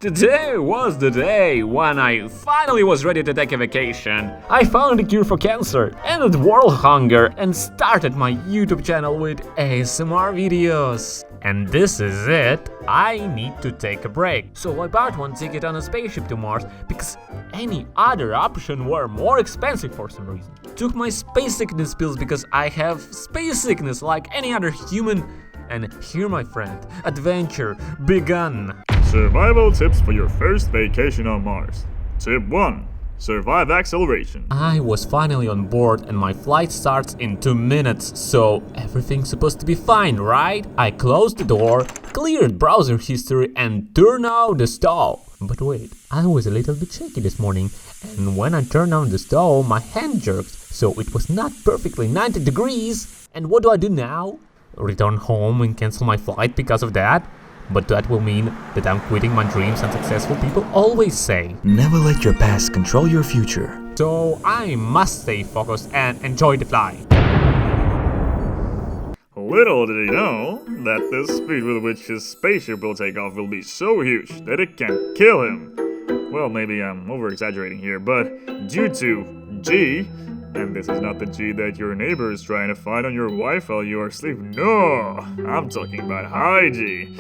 Today was the day when I finally was ready to take a vacation. I found a cure for cancer, ended world hunger, and started my YouTube channel with ASMR videos. And this is it. I need to take a break. So I bought one ticket on a spaceship to Mars because any other option were more expensive for some reason. Took my space sickness pills because I have space sickness like any other human. And here, my friend, adventure begun. Survival tips for your first vacation on Mars. Tip 1. Survive acceleration. I was finally on board and my flight starts in 2 minutes, so everything's supposed to be fine, right? I closed the door, cleared browser history and turned on the stove. But wait, I was a little bit shaky this morning, and when I turned on the stove, my hand jerked, so it was not perfectly 90 degrees. And what do I do now? Return home and cancel my flight because of that? But that will mean that I'm quitting my dreams, and successful people always say, never let your past control your future. So I must stay focused and enjoy the flight. Little did he know that the speed with which his spaceship will take off will be so huge that it can kill him. Well, maybe I'm over-exaggerating here, but due to G, and this is not the G that your neighbor is trying to find on your wife while you are asleep. No, I'm talking about high G.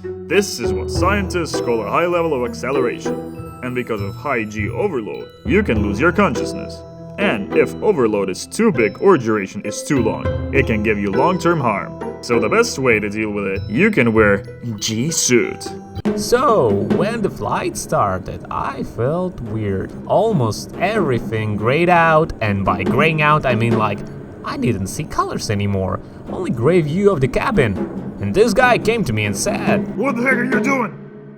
This is what scientists call a high level of acceleration. And because of high G overload, you can lose your consciousness. And if overload is too big or duration is too long, it can give you long-term harm. So the best way to deal with it, you can wear G-suit. So, when the flight started, I felt weird. Almost everything grayed out, and by graying out I mean like, I didn't see colors anymore, only gray view of the cabin. And this guy came to me and said, "What the heck are you doing?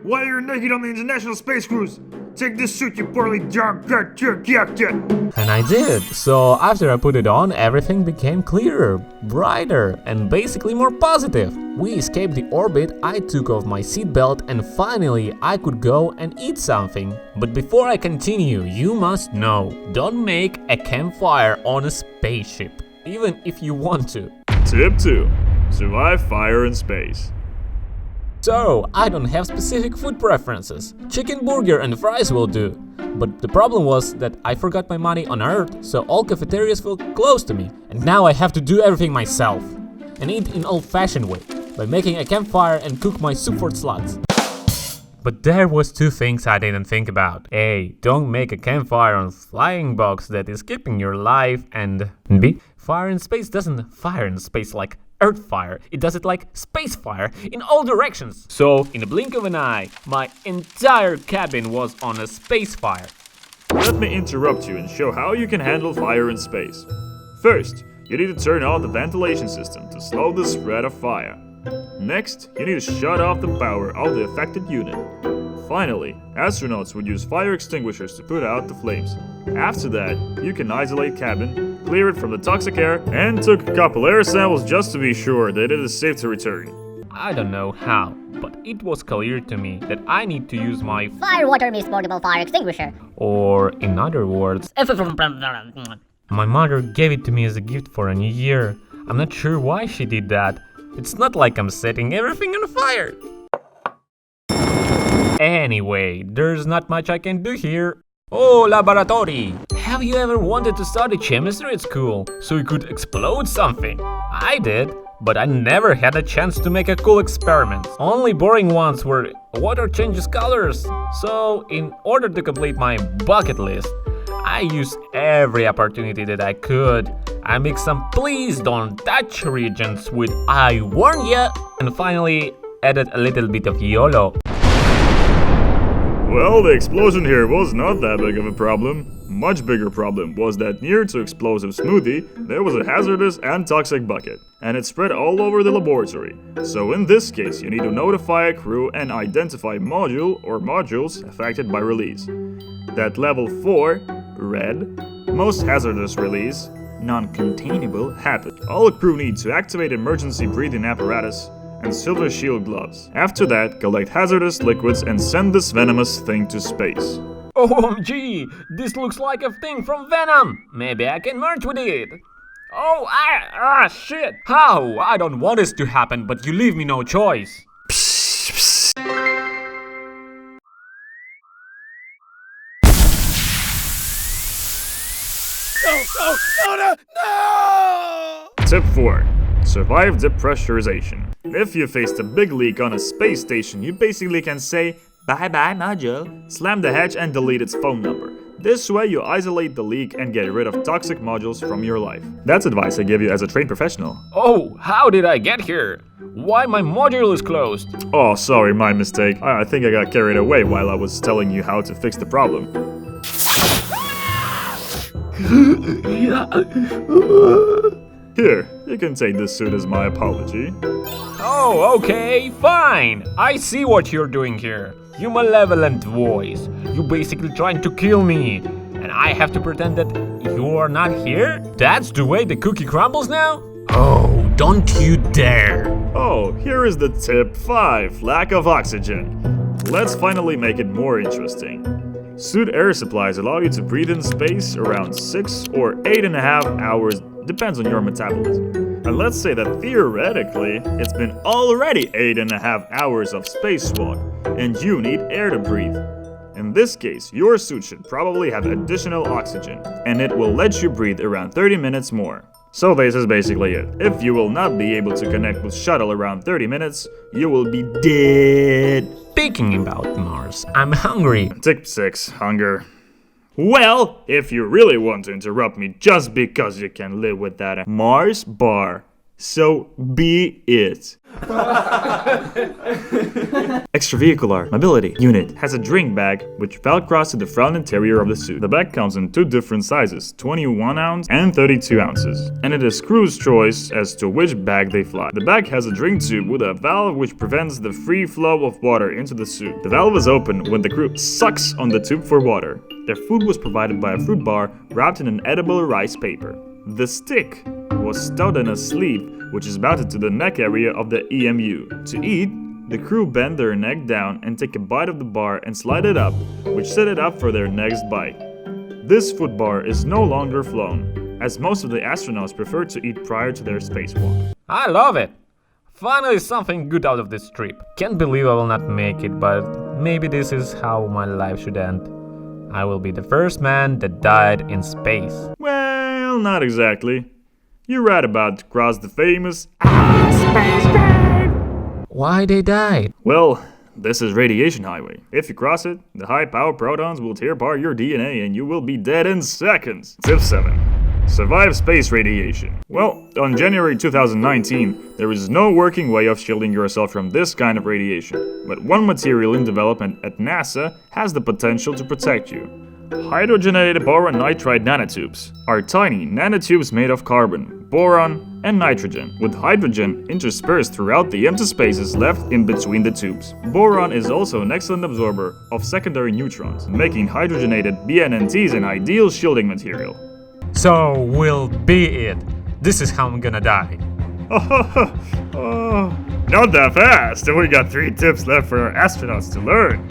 Why are you naked on the International Space Cruise? Take this suit, you poorly drunk and I did. So after I put it on, everything became clearer, brighter, and basically more positive. We escaped the orbit, I took off my seatbelt, and finally I could go and eat something. But before I continue, you must know, don't make a campfire on a spaceship, even if you want to. Tip 2. Survive fire in space. So, I don't have specific food preferences. Chicken burger and fries will do. But the problem was that I forgot my money on Earth, so all cafeterias felt close to me. And now I have to do everything myself. And eat in old-fashioned way, by making a campfire and cook my soup for slugs. But there was 2 things I didn't think about. A. Don't make a campfire on a flying box that is keeping your life, and B. Fire in space doesn't fire in space like Earth fire, it does it like space fire in all directions. So, in a blink of an eye, my entire cabin was on a space fire. Let me interrupt you and show how you can handle fire in space. First, you need to turn on the ventilation system to slow the spread of fire. Next, you need to shut off the power of the affected unit. Finally, astronauts would use fire extinguishers to put out the flames. After that, you can isolate cabin, clear it from the toxic air, and took a couple air samples just to be sure that it is safe to return. I don't know how, but it was clear to me that I need to use my fire water mist portable fire extinguisher. Or, in other words, my mother gave it to me as a gift for a new year. I'm not sure why she did that. It's not like I'm setting everything on fire. Anyway, there's not much I can do here. Oh, laboratory! Have you ever wanted to study chemistry at school, so you could explode something? I did, but I never had a chance to make a cool experiment. Only boring ones were water changes colors. So, in order to complete my bucket list, I used every opportunity that I could. I mixed some please don't touch reagents with I warn ya, and finally added a little bit of YOLO. Well, the explosion here was not that big of a problem. Much bigger problem was that near to explosive smoothie, there was a hazardous and toxic bucket, and it spread all over the laboratory. So in this case, you need to notify a crew and identify module or modules affected by release. That level 4, red, most hazardous release, non-containable, happened. All crew need to activate emergency breathing apparatus and silver shield gloves. After that, collect hazardous liquids and send this venomous thing to space. OMG, this looks like a thing from Venom. Maybe I can merge with it. Oh, shit. How? I don't want this to happen, but you leave me no choice. Tip 4. Survive depressurization. If you faced a big leak on a space station, you basically can say, "Bye-bye, module," slam the hatch and delete its phone number. This way you isolate the leak and get rid of toxic modules from your life. That's advice I give you as a trained professional. Oh, how did I get here? Why my module is closed? Oh, sorry, my mistake. I think I got carried away while I was telling you how to fix the problem. Here, you can take this suit as my apology. Oh, okay, fine. I see what you're doing here. You malevolent voice. You basically trying to kill me. And I have to pretend that you are not here? That's the way the cookie crumbles now? Oh, don't you dare. Oh, here is the tip 5, lack of oxygen. Let's finally make it more interesting. Suit air supplies allow you to breathe in space around 6 or 8.5 hours, depends on your metabolism. And let's say that theoretically, it's been already 8.5 hours of spacewalk, and you need air to breathe. In this case, your suit should probably have additional oxygen, and it will let you breathe around 30 minutes more. So this is basically it. If you will not be able to connect with shuttle around 30 minutes, you will be dead. Speaking about Mars, I'm hungry. Tip 6, hunger. Well, if you really want to interrupt me just because you can live with that Mars bar, so be it. Extravehicular mobility unit has a drink bag which velcros to the front interior of the suit. The bag comes in 2 different sizes, 21 ounce and 32 ounces, and it is crew's choice as to which bag they fly. The bag has a drink tube with a valve which prevents the free flow of water into the suit. The valve is open when the crew sucks on the tube for water. Their food was provided by a fruit bar wrapped in an edible rice paper. The stick was stowed in a sleeve which is mounted to the neck area of the EMU. To eat, the crew bend their neck down and take a bite of the bar and slide it up, which set it up for their next bite. This food bar is no longer flown, as most of the astronauts prefer to eat prior to their spacewalk. I love it. Finally something good out of this trip. Can't believe I will not make it, but maybe this is how my life should end. I will be the first man that died in space. Well, not exactly. You're right about to cross the famous space grave. Why they died? Well, this is radiation highway. If you cross it, the high-power protons will tear apart your DNA and you will be dead in seconds. Tip 7. Survive space radiation. Well, on January 2019, there is no working way of shielding yourself from this kind of radiation. But one material in development at NASA has the potential to protect you. Hydrogenated boron nitride nanotubes are tiny nanotubes made of carbon, boron, and nitrogen, with hydrogen interspersed throughout the empty spaces left in between the tubes. Boron is also an excellent absorber of secondary neutrons, making hydrogenated BNNTs an ideal shielding material. So will be it. This is how I'm gonna die. Not that fast! We got 3 tips left for our astronauts to learn.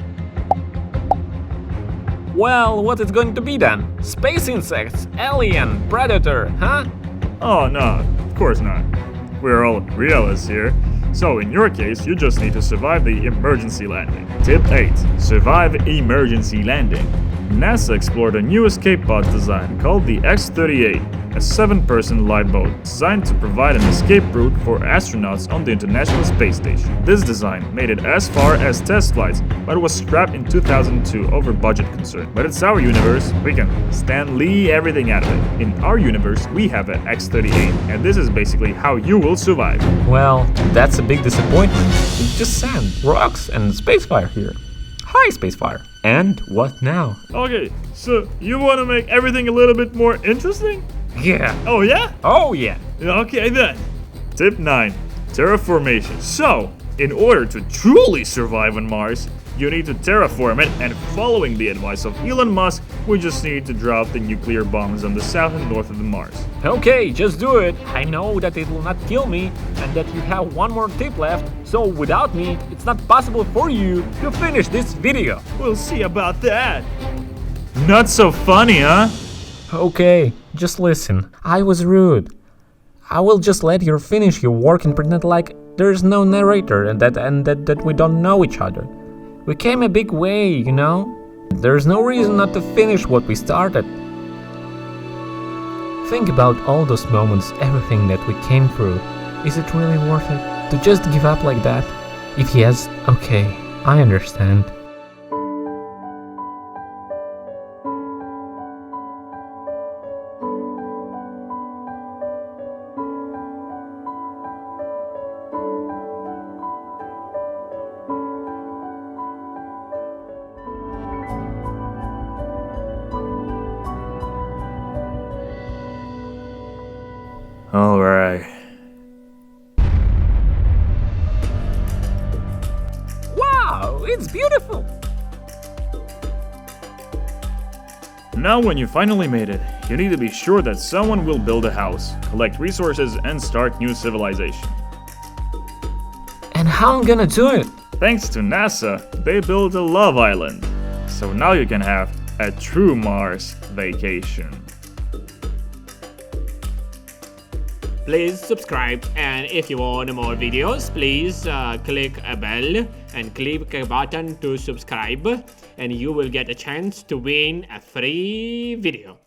Well, what is going to be then? Space insects, alien, predator, huh? Oh no, of course not. We're all realists here. So in your case, you just need to survive the emergency landing. Tip 8. Survive emergency landing. NASA explored a new escape pod design called the X-38, a 7-person light boat designed to provide an escape route for astronauts on the International Space Station. This design made it as far as test flights, but was scrapped in 2002 over budget concern. But it's our universe, we can Stan Lee everything out of it. In our universe, we have an X-38, and this is basically how you will survive. Well, that's a big disappointment. It's just sand, rocks, and spacefire here. Hi, spacefire. And what now? Okay, so you want to make everything a little bit more interesting? Yeah. Oh yeah? Oh yeah. Okay then. Tip 9. Terraformation. So, in order to truly survive on Mars, you need to terraform it, and following the advice of Elon Musk, we just need to drop the nuclear bombs on the south and north of the Mars. Okay, just do it. I know that it will not kill me and that you have one more tip left, so without me, it's not possible for you to finish this video. We'll see about that. Not so funny, huh? Okay, just listen. I was rude. I will just let you finish your work and pretend like there's no narrator and that we don't know each other. We came a big way, you know? There's no reason not to finish what we started. think about all those moments, everything that we came through. Is it really worth it to just give up like that? If yes, okay, I understand. Alright. Wow, it's beautiful! Now when you finally made it, you need to be sure that someone will build a house, collect resources, and start new civilization. And how I'm gonna do it? Thanks to NASA, they built a love island. So now you can have a true Mars vacation. Please subscribe, and if you want more videos, please click a bell and click a button to subscribe, and you will get a chance to win a free video.